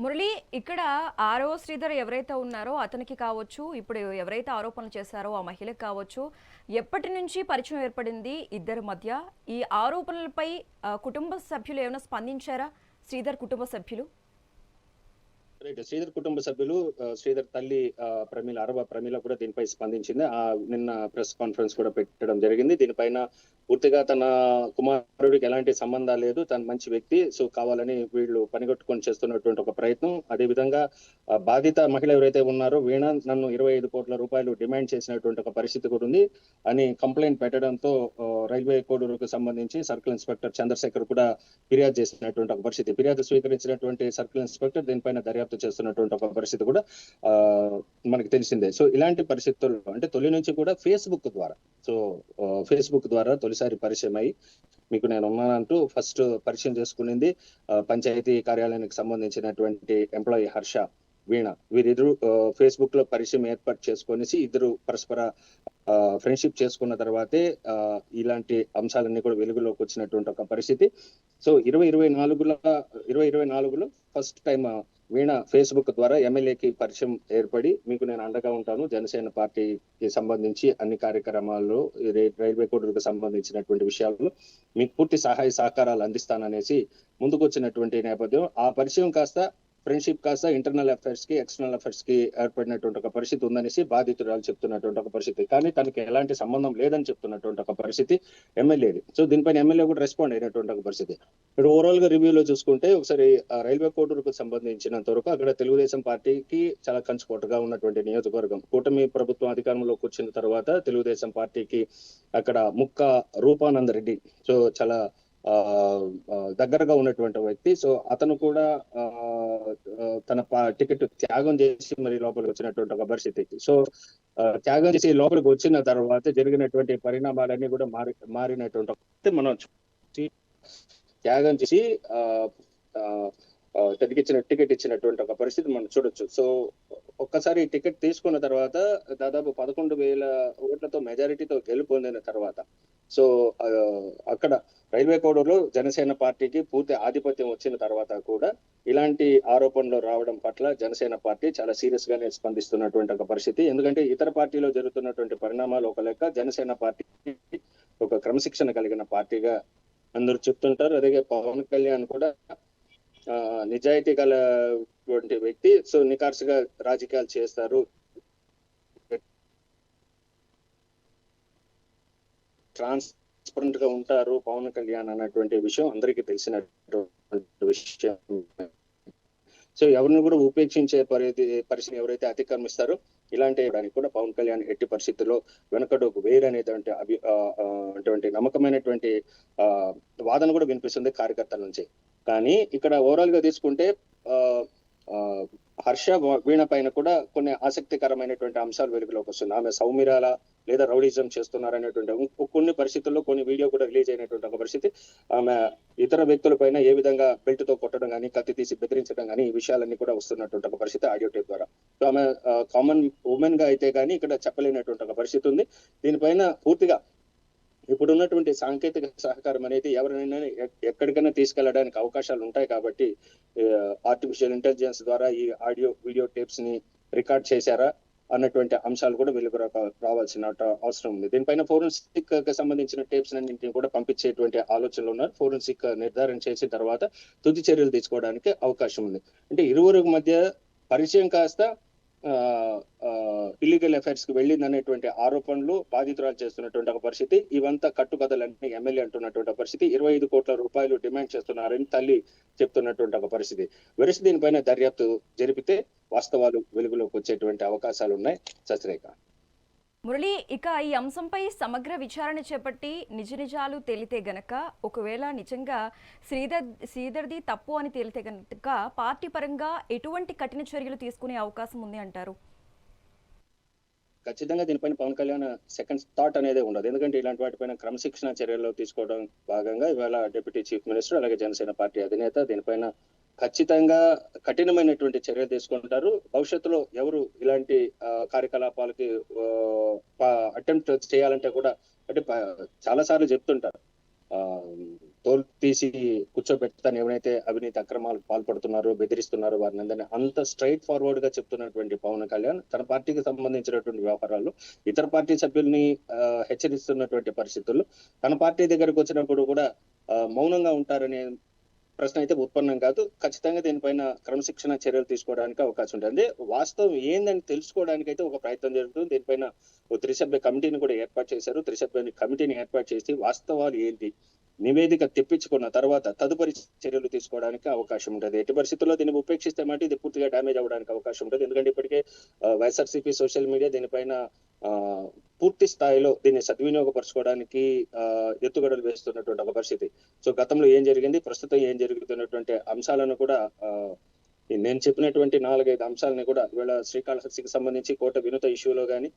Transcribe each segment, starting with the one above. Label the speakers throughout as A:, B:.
A: మురళి, ఇక్కడ ఆరో శ్రీధర్ ఎవరైతే ఉన్నారో అతనికి కావచ్చు, ఇప్పుడు ఎవరైతే ఆరోపణలు చేశారో ఆ మహిళకు కావచ్చు, ఎప్పటి నుంచి పరిచయం ఏర్పడింది ఇద్దరి మధ్య? ఈ ఆరోపణలపై కుటుంబ సభ్యులు ఏమైనా స్పందించారా? శ్రీధర్ కుటుంబ సభ్యులు?
B: రైట్. శ్రీధర్ కుటుంబ సభ్యులు శ్రీధర్ తల్లి ప్రమీల కూడా దీనిపై స్పందించింది. నిన్న ప్రెస్ కాన్ఫరెన్స్ కూడా పెట్టడం జరిగింది. దీనిపైన పూర్తిగా తన కుమారుడికి ఎలాంటి సంబంధాలు లేదు, తను మంచి వ్యక్తి, సో కావాలని వీళ్ళు పనిగట్టుకొని చేస్తున్నటువంటి ఒక ప్రయత్నం. అదేవిధంగా బాధిత మహిళ ఎవరైతే ఉన్నారో వీణ నన్ను 25 కోట్ల రూపాయలు డిమాండ్ చేసినటువంటి ఒక పరిస్థితి కూడా ఉంది అని కంప్లైంట్ పెట్టడంతో రైల్వే కోడూరుకు సంబంధించి సర్కిల్ ఇన్స్పెక్టర్ చంద్రశేఖర్ కూడా ఫిర్యాదు చేసినటువంటి ఒక పరిస్థితి. ఫిర్యాదు స్వీకరించినటువంటి సర్కిల్ ఇన్స్పెక్టర్ దీనిపైన దర్యాప్తు చేస్తున్నటువంటి ఒక పరిస్థితి కూడా మనకి తెలిసిందే. సో ఇలాంటి పరిస్థితుల్లో అంటే తొలి నుంచి కూడా ఫేస్బుక్ ద్వారా తొలిసారి పరిచయం అయ్యి మీకు నేను ఉన్నానంటూ ఫస్ట్ పరిచయం చేసుకునింది పంచాయతీ కార్యాలయానికి సంబంధించినటువంటి ఎంప్లాయీ హర్ష, వీణ. వీరిద్దరు ఫేస్బుక్ లో పరిచయం ఏర్పాటు చేసుకొని ఇద్దరు పరస్పర ఫ్రెండ్షిప్ చేసుకున్న తర్వాతే ఇలాంటి అంశాలన్నీ కూడా వెలుగులోకి వచ్చినటువంటి ఒక పరిస్థితి. సో 2024లో ఫస్ట్ టైం వీణ ఫేస్బుక్ ద్వారా ఎమ్మెల్యేకి పరిచయం ఏర్పడి మీకు నేను అండగా ఉంటాను, జనసేన పార్టీకి సంబంధించి అన్ని కార్యక్రమాల్లో రైల్వే కోడూరుకు సంబంధించినటువంటి విషయాల్లో మీకు పూర్తి సహాయ సహకారాలు అందిస్తాననేసి ముందుకు వచ్చినటువంటి నేపథ్యం. ఆ పరిచయం కాస్త ఫ్రెండ్షిప్ కాస్త ఇంటర్నల్ అఫైర్స్ కి ఎక్స్టర్నల్ అఫైర్స్ కి ఏర్పడినటువంటి ఒక పరిస్థితి ఉందనేసి బాధితురాలు చెప్తున్నటువంటి ఒక పరిస్థితి. కానీ తనకి ఎలాంటి సంబంధం లేదని చెప్తున్నటువంటి ఒక పరిస్థితి ఎమ్మెల్యేది. సో దీనిపైన ఎమ్మెల్యే కూడా రెస్పాండ్ అయినటువంటి ఒక పరిస్థితి. ఇప్పుడు ఓవరాల్ గా రివ్యూలో చూసుకుంటే ఒకసారి రైల్వే కోడూరుకు సంబంధించినంత వరకు అక్కడ తెలుగుదేశం పార్టీకి చాలా కంచుకోటగా ఉన్నటువంటి నియోజకవర్గం. కూటమి ప్రభుత్వం అధికారంలోకి వచ్చిన తర్వాత తెలుగుదేశం పార్టీకి అక్కడ ముక్క రూపానంద రెడ్డి సో చాలా దగ్గరగా ఉన్నటువంటి వ్యక్తి. సో అతను కూడా తన టికెట్ త్యాగం చేసి మరి లోపలికి వచ్చినటువంటి ఒక పరిస్థితి. సో త్యాగం చేసి లోపలికి వచ్చిన తర్వాత జరిగినటువంటి పరిణామాలన్నీ కూడా మారినటువంటి మనం త్యాగం చేసి టికెట్ ఇచ్చినటువంటి ఒక పరిస్థితి మనం చూడొచ్చు. సో ఒక్కసారి టికెట్ తీసుకున్న తర్వాత దాదాపు 11,000 ఓట్లతో మెజారిటీతో గెలుపొందిన తర్వాత సో అక్కడ రైల్వే కోడూరులో జనసేన పార్టీకి పూర్తి ఆధిపత్యం వచ్చిన తర్వాత కూడా ఇలాంటి ఆరోపణలు రావడం పట్ల జనసేన పార్టీ చాలా సీరియస్ గానే స్పందిస్తున్నటువంటి ఒక పరిస్థితి. ఎందుకంటే ఇతర పార్టీలో జరుగుతున్నటువంటి పరిణామాలు ఒక లెక్క, జనసేన పార్టీ ఒక క్రమశిక్షణ కలిగిన పార్టీగా అందరూ చెప్తుంటారు. అలాగే పవన్ కళ్యాణ్ కూడా నిజాయితీ గలటువంటి వ్యక్తి, సో నికార్సుగా రాజకీయాలు చేస్తారు, ట్రాన్స్పరెంట్ గా ఉంటారు పవన్ కళ్యాణ్ అన్నటువంటి విషయం అందరికీ తెలిసినటువంటి విషయం. సో ఎవరిని కూడా ఉపేక్షించే పరిస్థితిని ఎవరైతే అతిక్రమిస్తారో ఇలాంటి దానికి కూడా పవన్ కళ్యాణ్ ఎట్టి పరిస్థితుల్లో వెనకడుగు వేరనేటువంటి నమ్మకమైనటువంటి వాదన కూడా వినిపిస్తుంది కార్యకర్తల నుంచి. కానీ ఇక్కడ ఓవరాల్ గా తీసుకుంటే హర్ష వీణ పైన కూడా కొన్ని ఆసక్తికరమైనటువంటి అంశాలు వెలుగులోకి వస్తుంది. ఆమె సౌమిరాల లేదా రౌడిజం చేస్తున్నారనేటువంటి కొన్ని పరిస్థితుల్లో కొన్ని వీడియో కూడా రిలీజ్ అయినటువంటి ఒక పరిస్థితి. ఆమె ఇతర వ్యక్తుల పైన ఏ విధంగా బెల్ట్ తో కొట్టడం కానీ, కత్తి తీసి బెదిరించడం కానీ, ఈ విషయాలన్నీ కూడా వస్తున్నటువంటి ఒక పరిస్థితి ఆడియో టేప్ ద్వారా. సో ఆమె కామన్ ఉమెన్ గా అయితే కానీ ఇక్కడ చెప్పలేనటువంటి ఒక పరిస్థితి ఉంది. దీనిపైన పూర్తిగా ఇప్పుడున్నటువంటి సాంకేతిక సహకారం అనేది ఎవరినైనా ఎక్కడికైనా తీసుకెళ్లడానికి అవకాశాలు ఉంటాయి కాబట్టి ఆర్టిఫిషియల్ ఇంటెలిజెన్స్ ద్వారా ఈ ఆడియో వీడియో టేప్స్ ని రికార్డ్ చేశారా అన్నటువంటి అంశాలు కూడా వెలుగు రావాల్సిన అవసరం ఉంది. దీనిపైన ఫోరెన్సిక్ కి సంబంధించిన టేప్స్ అన్నింటినీ కూడా పంపించేటువంటి ఆలోచనలు ఉన్నారు. ఫోరెన్సిక్ నిర్ధారణ చేసిన తర్వాత తుది చర్యలు తీసుకోవడానికి అవకాశం ఉంది. అంటే ఇరువురు మధ్య పరిచయం కాస్త ఇల్లీగల్ అఫైర్స్ కి వెళ్ళింది అనేటువంటి ఆరోపణలు బాధితురాలు చేస్తున్నటువంటి ఒక పరిస్థితి. ఇవంతా కట్టుకథలన్నీ ఎమ్మెల్యే అంటున్నటువంటి పరిస్థితి. 25 కోట్ల రూపాయలు డిమాండ్ చేస్తున్నారని తల్లి చెప్తున్నటువంటి ఒక పరిస్థితి. వెరసి దీనిపైన దర్యాప్తు జరిపితే వాస్తవాలు వెలుగులోకి వచ్చేటువంటి అవకాశాలు ఉన్నాయి. సత్యరేఖ.
A: మురళి, ఇక ఈ అంశంపై సమగ్ర విచారణ చేపట్టి నిజాలు తేలితే గనక, ఒకవేళ నిజంగా శ్రీధర్ది తప్పు అని తేలితే గనక పార్టీ పరంగా ఎటువంటి కఠిన చర్యలు తీసుకునే అవకాశం ఉంది అంటారు?
B: ఖచ్చితంగా దీనిపైన పవన్ కళ్యాణ్ సెకండ్ థాట్ అనేది ఉండదు. ఎందుకంటే ఇలాంటి వాటిపైన క్రమశిక్షణ చర్యలు తీసుకోవడం భాగంగా ఇవాళ డిప్యూటీ చీఫ్ మినిస్టర్ అలాగే జనసేన పార్టీ అధినేత దీనిపైన ఖచ్చితంగా కఠినమైనటువంటి చర్యలు తీసుకుంటారు. భవిష్యత్తులో ఎవరు ఇలాంటి కార్యకలాపాలకి అటెంప్ట్ చేయాలంటే కూడా అంటే చాలా సార్లు చెప్తుంటారు తోలు తీసి కూర్చోబెడతాను ఎవరైతే అవినీతి అక్రమాలకు పాల్పడుతున్నారో బెదిరిస్తున్నారో వారిని అందరినీ అంత స్ట్రైట్ ఫార్వర్డ్ గా చెప్తున్నటువంటి పవన్ కళ్యాణ్ తన పార్టీకి సంబంధించినటువంటి వ్యవహారాల్లో ఇతర పార్టీ సభ్యుల్ని హెచ్చరిస్తున్నటువంటి పరిస్థితుల్లో తన పార్టీ దగ్గరకు వచ్చినప్పుడు కూడా మౌనంగా ఉంటారనే ప్రశ్న అయితే ఉత్పన్నం కాదు. ఖచ్చితంగా దీనిపైన క్రమశిక్షణ చర్యలు తీసుకోవడానికి అవకాశం ఉంటుంది. వాస్తవం ఏందని తెలుసుకోవడానికి అయితే ఒక ప్రయత్నం జరుగుతుంది. దీనిపైన ఓ త్రిసభ్య కమిటీని కూడా ఏర్పాటు చేశారు. త్రిసభ్య కమిటీని ఏర్పాటు చేసి వాస్తవాలు ఏంటి నివేదిక తెప్పించుకున్న తర్వాత తదుపరి చర్యలు తీసుకోవడానికి అవకాశం ఉంటుంది. ఎట్టి పరిస్థితుల్లో దీన్ని ఉపేక్షిస్తే మాట ఇది పూర్తిగా డ్యామేజ్ అవ్వడానికి అవకాశం ఉంటుంది. ఎందుకంటే ఇప్పటికే వైఎస్ఆర్సీపీ సోషల్ మీడియా దీనిపైన పూర్తి స్థాయిలో దీన్ని సద్వినియోగపరచుకోవడానికి ఎత్తుగడలు వేస్తున్నటువంటి ఒక పరిస్థితి. సో గతంలో ఏం జరిగింది, ప్రస్తుతం ఏం జరుగుతున్నటువంటి అంశాలను కూడా నేను చెప్పినటువంటి 4-5 అంశాలని కూడా ఇవాళ శ్రీకాళహస్తికి సంబంధించి కోట వినూత ఇష్యూలో కానీ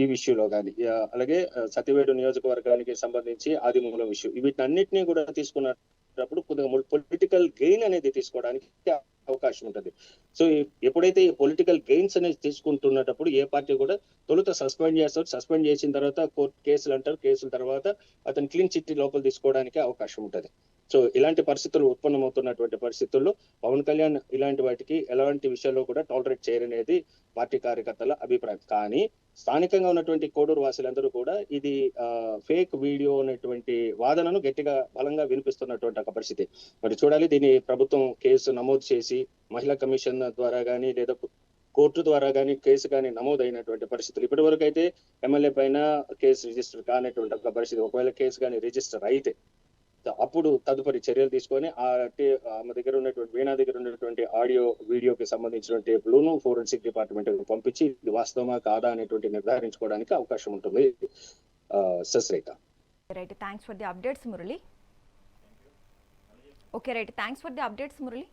B: ఈ విషయంలో కానీ అలాగే సతివేడు నియోజకవర్గానికి సంబంధించి ఆదిమూలం ఇష్యూ వీటన్నిటినీ కూడా తీసుకున్నప్పుడు కొద్దిగా పొలిటికల్ గెయిన్ అనేది తీసుకోవడానికి అవకాశం ఉంటుంది. సో ఎప్పుడైతే ఈ పొలిటికల్ గెయిన్స్ అనేది తీసుకుంటున్నప్పుడు ఏ పార్టీ కూడా తొలుత సస్పెండ్ చేస్తారు. సస్పెండ్ చేసిన తర్వాత కోర్టు కేసులు అంటారు. కేసుల తర్వాత అతను క్లీన్ చిట్టి లోపల తీసుకోవడానికి అవకాశం ఉంటుంది. సో ఇలాంటి పరిస్థితులు ఉత్పన్నమవుతున్నటువంటి పరిస్థితుల్లో పవన్ కళ్యాణ్ ఇలాంటి వాటికి ఎలాంటి విషయాల్లో కూడా టాలరేట్ చేయరనేది పార్టీ కార్యకర్తల అభిప్రాయం. కానీ స్థానికంగా ఉన్నటువంటి కోడూరు వాసులందరూ కూడా ఇది ఫేక్ వీడియో అనేటువంటి వాదనను గట్టిగా బలంగా వినిపిస్తున్నటువంటి ఒక పరిస్థితి. మరి చూడాలి, దీన్ని ప్రభుత్వం కేసు నమోదు చేసి మహిళా కమిషన్ ద్వారా కానీ లేదా కోర్టు ద్వారా కానీ కేసు కానీ నమోదైనటువంటి పరిస్థితులు ఇప్పటి వరకు అయితే ఎమ్మెల్యే పైన కేసు రిజిస్టర్ కానటువంటి ఒక పరిస్థితి. ఒకవేళ కేసు కానీ రిజిస్టర్ అయితే అప్పుడు తదుపరి చర్యలు తీసుకొని ఆమె దగ్గర ఉన్నటువంటి వీణా దగ్గర ఉన్నటువంటి ఆడియో వీడియోకి సంబంధించిన టేపులను ఫోరెన్సిక్ డిపార్ట్మెంట్ పంపించి ఇది వాస్తవమా కాదా అనేటువంటి నిర్ధారించుకోవడానికి అవకాశం ఉంటుంది. సశ్రేఖ.
A: Right, thanks for the updates Murali. Okay right, thanks for the updates Murali.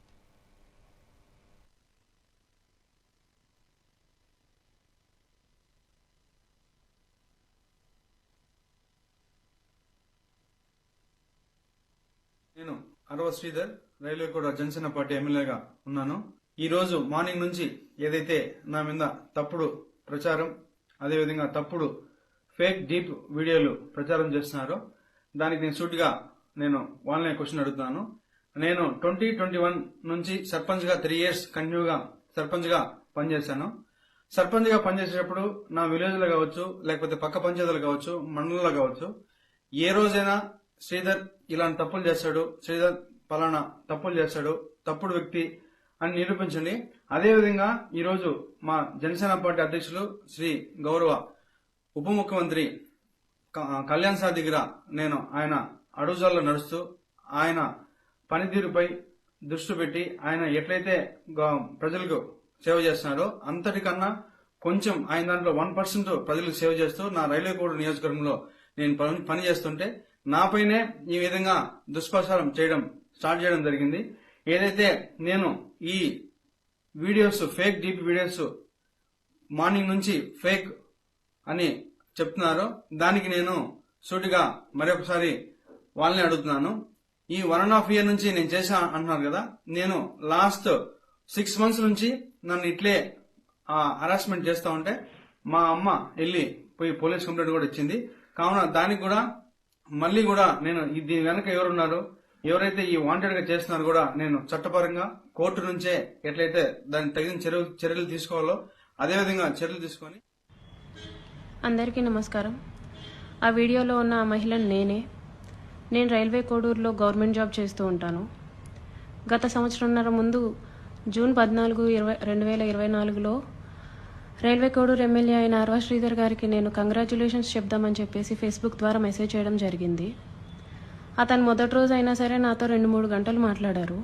C: నేను అరవ శ్రీధర్, రైల్వే కోడ జనసేన పార్టీ ఎమ్మెల్యేగా ఉన్నాను. ఈ రోజు మార్నింగ్ నుంచి ఏదైతే నా మీద తప్పుడు ప్రచారం అదేవిధంగా తప్పుడు ఫేక్ డీప్ వీడియోలు ప్రచారం చేస్తున్నారో దానికి నేను సూటిగా వాళ్ళనే క్వశ్చన్ అడుగుతున్నాను. నేను 2021 నుంచి సర్పంచ్ గా 3 years కంటిన్యూగా సర్పంచ్ గా పనిచేశాను. సర్పంచ్ గా పనిచేసేటప్పుడు నా విలేజ్ లో కావచ్చు, లేకపోతే పక్క పంచాయతీలు కావచ్చు, మండలంలో కావచ్చు, ఏ రోజైనా శ్రీధర్ ఇలాంటి తప్పులు చేస్తాడు, శ్రీధర్ పలానా తప్పులు చేస్తాడు, తప్పుడు వ్యక్తి అని నిరూపించండి. అదేవిధంగా ఈరోజు మా జనసేన పార్టీ అధ్యక్షులు శ్రీ గౌరవ ఉప ముఖ్యమంత్రి కళ్యాణ్ సార్ దగ్గర ఆయన అడుగుజాల్లో నడుస్తూ ఆయన పనితీరుపై దృష్టి పెట్టి ఆయన ఎట్లయితే ప్రజలకు సేవ చేస్తున్నారో అంతటికన్నా కొంచెం ఆయన దాంట్లో 1% ప్రజలకు సేవ చేస్తూ నా రైల్వే కోడ్ నియోజకవర్గంలో నేను పని చేస్తుంటే నాపైనే ఈ విధంగా దుష్ప్రచారం స్టార్ట్ చేయడం జరిగింది. ఏదైతే నేను ఈ videos fake deep videos morning నుంచి ఫేక్ అని చెప్తున్నారో దానికి నేను సూటిగా మరొకసారి వాళ్ళని అడుగుతున్నాను. ఈ 1.5 year నుంచి నేను చేశా అంటున్నారు కదా, నేను లాస్ట్ 6 months నుంచి నన్ను ఇట్లే హరాస్మెంట్ చేస్తా ఉంటే మా అమ్మ వెళ్ళి పోయి పోలీస్ కంప్లైంట్ కూడా ఇచ్చింది. కావున దానికి కూడా మళ్ళీ కూడా నేను దీని వెనక ఎవరున్నారు, ఎవరైతే ఈ వాంటెడ్ గా చేస్తున్నారో కూడా నేను చట్టపరంగా కోర్టు నుంచే ఎట్లయితే దానికి తగిన చర్యలు తీసుకోవాలో అదేవిధంగా చర్యలు తీసుకొని.
D: అందరికీ నమస్కారం. ఆ వీడియోలో ఉన్న ఆ మహిళను నేను రైల్వే కోడూరులో గవర్నమెంట్ జాబ్ చేస్తూ ఉంటాను. గత సంవత్సరంన్నర ముందు జూన్ 14, 2024లో రైల్వే కోడూరు ఎమ్మెల్యే అయిన అరవ శ్రీధర్ గారికి నేను కంగ్రాచ్యులేషన్స్ చెప్దామని చెప్పేసి ఫేస్బుక్ ద్వారా మెసేజ్ చేయడం జరిగింది. అతను మొదటి రోజు అయినా సరే నాతో 2-3 గంటలు మాట్లాడారు.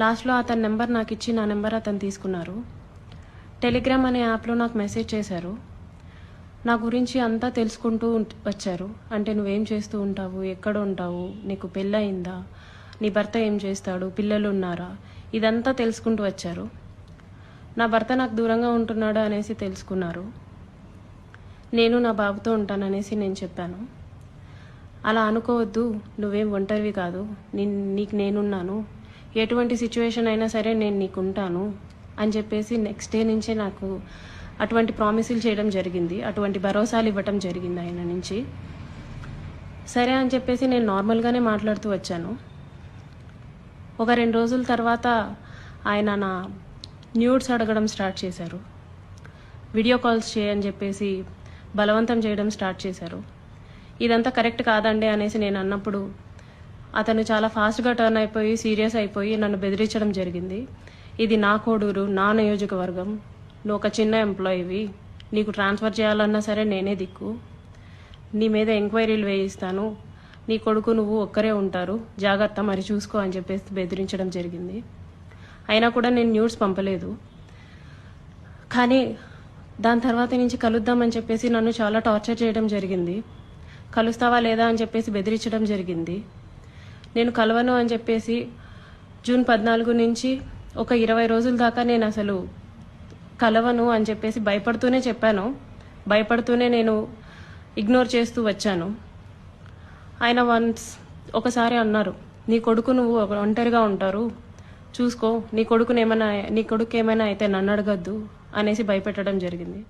D: లాస్ట్లో అతని నెంబర్ నాకు ఇచ్చి నా నెంబర్ అతను తీసుకున్నారు. టెలిగ్రామ్ అనే యాప్లో నాకు మెసేజ్ చేశారు. నా గురించి అంతా తెలుసుకుంటూ వచ్చారు. అంటే నువ్వేం చేస్తూ ఉంటావు, ఎక్కడ ఉంటావు, నీకు పెళ్ళయిందా, నీ భర్త ఏం చేస్తాడు, పిల్లలు ఉన్నారా, ఇదంతా తెలుసుకుంటూ వచ్చారు. నా భర్త నాకు దూరంగా ఉంటున్నాడు అనేసి తెలుసుకున్నారు. నేను నా బాబుతో ఉంటాననేసి నేను చెప్పాను. అలా అనుకోవద్దు, నువ్వేం ఒంటరివి కాదు, నీకు నేనున్నాను, ఎటువంటి సిచ్యువేషన్ అయినా సరే నేను నీకుంటాను అని చెప్పేసి నెక్స్ట్ డే నుంచే నాకు అటువంటి ప్రామిసులు చేయడం జరిగింది, అటువంటి భరోసాలు ఇవ్వటం జరిగింది ఆయన నుంచి. సరే అని చెప్పేసి నేను నార్మల్గానే మాట్లాడుతూ వచ్చాను. ఒక 2 రోజుల తర్వాత ఆయన నా న్యూడ్స్ అడగడం స్టార్ట్ చేశారు. వీడియో కాల్స్ చేయని చెప్పేసి బలవంతం చేయడం స్టార్ట్ చేశారు. ఇదంతా కరెక్ట్ కాదండి అనేసి నేను అన్నప్పుడు అతను చాలా ఫాస్ట్గా టర్న్ అయిపోయి సీరియస్ అయిపోయి నన్ను బెదిరించడం జరిగింది. ఇది నా కోడూరు, నా నియోజకవర్గం, నువ్వు ఒక చిన్న ఎంప్లాయీవి, నీకు ట్రాన్స్ఫర్ చేయాలన్నా సరే నేనే దిక్కు, నీ మీద ఎంక్వైరీలు వేయిస్తాను, నీ కొడుకు నువ్వు ఒక్కరే ఉంటారు, జాగ్రత్త మరి చూసుకో అని చెప్పేసి బెదిరించడం జరిగింది. అయినా కూడా నేను న్యూస్ పంపలేదు. కానీ దాని తర్వాత నుంచి కలుద్దామని చెప్పేసి నన్ను చాలా టార్చర్ చేయడం జరిగింది. కలుస్తావా లేదా అని చెప్పేసి బెదిరించడం జరిగింది. నేను కలవను అని చెప్పేసి జూన్ 14 నుంచి ఒక 20 రోజుల దాకా నేను అసలు కలవను అని చెప్పేసి భయపడుతూనే చెప్పాను. భయపడుతూనే నేను ఇగ్నోర్ చేస్తూ వచ్చాను. ఆయన ఒకసారి అన్నారు, నీ కొడుకు నువ్వు ఒంటరిగా ఉంటారు, చూసుకో, నీ కొడుకు ఏమైనా అయితే నన్ను అడగద్దు అనేసి భయపెట్టడం జరిగింది.